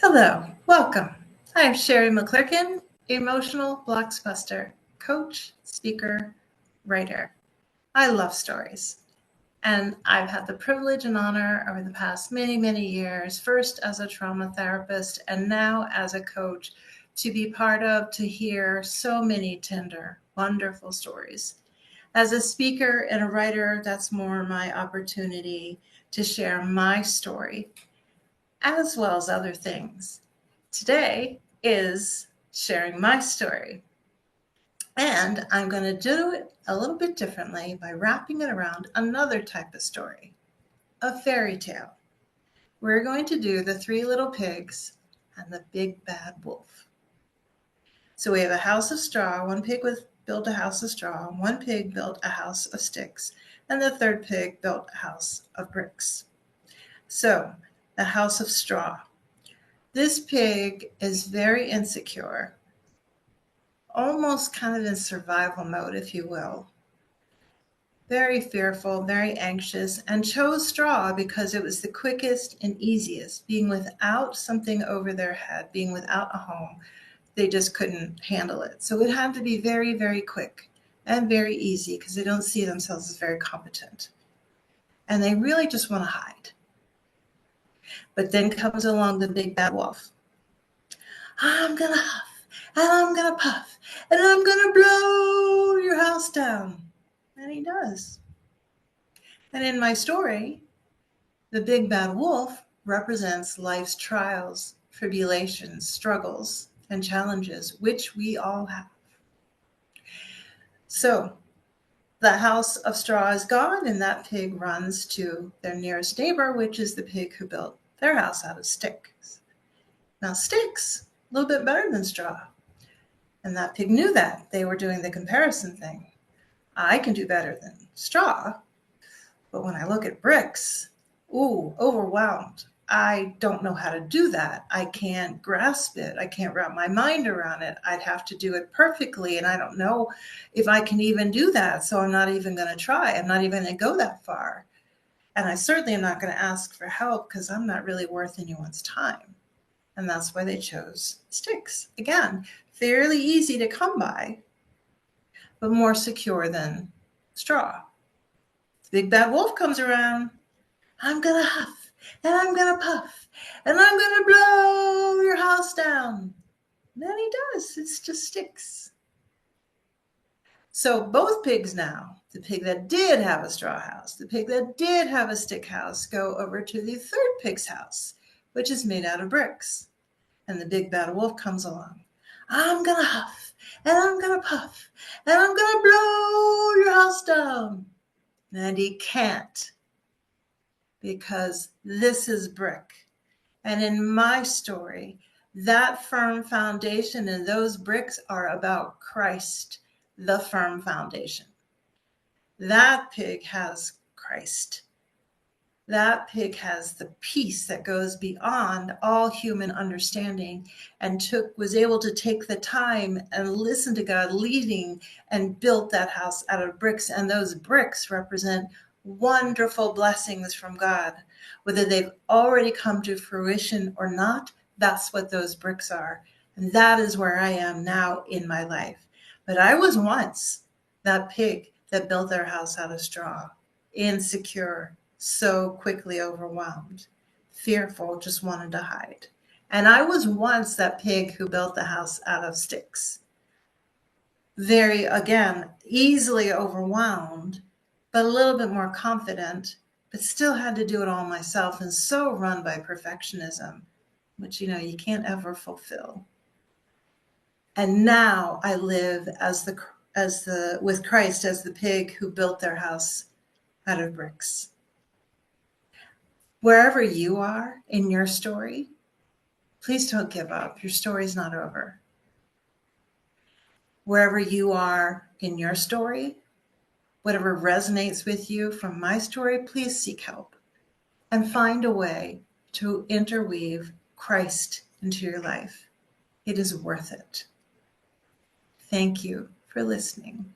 Hello, welcome. I am Sherry McClurkin, Emotional Blocksbuster, coach, speaker, writer. I love stories. And I've had the privilege and honor over the past many years, first as a trauma therapist and now as a coach, to be part of, to hear so many tender, wonderful stories. As a speaker and a writer, that's more my opportunity to share my story as well as other things. Today is sharing my story. And I'm going to do it a little bit differently by wrapping it around another type of story, a fairy tale. We're going to do the Three Little Pigs and the Big Bad Wolf. So we have a house of straw. One pig built a house of straw. One pig built a house of sticks. And the third pig built a house of bricks. So the house of straw. This pig is very insecure, almost kind of in survival mode, if you will. Very fearful, very anxious, and chose straw because it was the quickest and easiest. Being without something over their head, being without a home, they just couldn't handle it. So it had to be very quick and very easy because they don't see themselves as very competent. And they really just want to hide. But then comes along the big bad wolf. I'm going to huff, and I'm going to puff, and I'm going to blow your house down. And he does. And in my story, the big bad wolf represents life's trials, tribulations, struggles, and challenges, which we all have. So the house of straw is gone, and that pig runs to their nearest neighbor, which is the pig who built their house out of sticks. Now, sticks, a little bit better than straw. And that pig knew that. They were doing the comparison thing. I can do better than straw, but when I look at bricks, overwhelmed. I don't know how to do that. I can't grasp it. I can't wrap my mind around it. I'd have to do it perfectly, and I don't know if I can even do that, so I'm not even going to try. I'm not even going to go that far. And I certainly am not going to ask for help because I'm not really worth anyone's time. And that's why they chose sticks. Again, fairly easy to come by, but more secure than straw. The big bad wolf comes around. I'm going to huff, and I'm going to puff, and I'm going to blow your house down. And then he does. It's just sticks. So both pigs now, the pig that did have a straw house, the pig that did have a stick house, go over to the third pig's house, which is made out of bricks. And the big bad wolf comes along. I'm going to huff, and I'm going to puff, and I'm going to blow your house down. And he can't, because this is brick. And in my story, that firm foundation and those bricks are about Christ, the firm foundation. That pig has Christ. That pig has the peace that goes beyond all human understanding and was able to take the time and listen to God leading and built that house out of bricks. And those bricks represent wonderful blessings from God. Whether they've already come to fruition or not, that's what those bricks are. And that is where I am now in my life. But I was once that pig that built their house out of straw, insecure, so quickly overwhelmed, fearful, just wanted to hide. And I was once that pig who built the house out of sticks. Very, again, easily overwhelmed, but a little bit more confident, but still had to do it all myself and so run by perfectionism, which, you can't ever fulfill. And now I live with Christ as the pig who built their house out of bricks. Wherever you are in your story, please don't give up. Your story's not over. Wherever you are in your story, whatever resonates with you from my story, please seek help and find a way to interweave Christ into your life. It is worth it. Thank you for listening.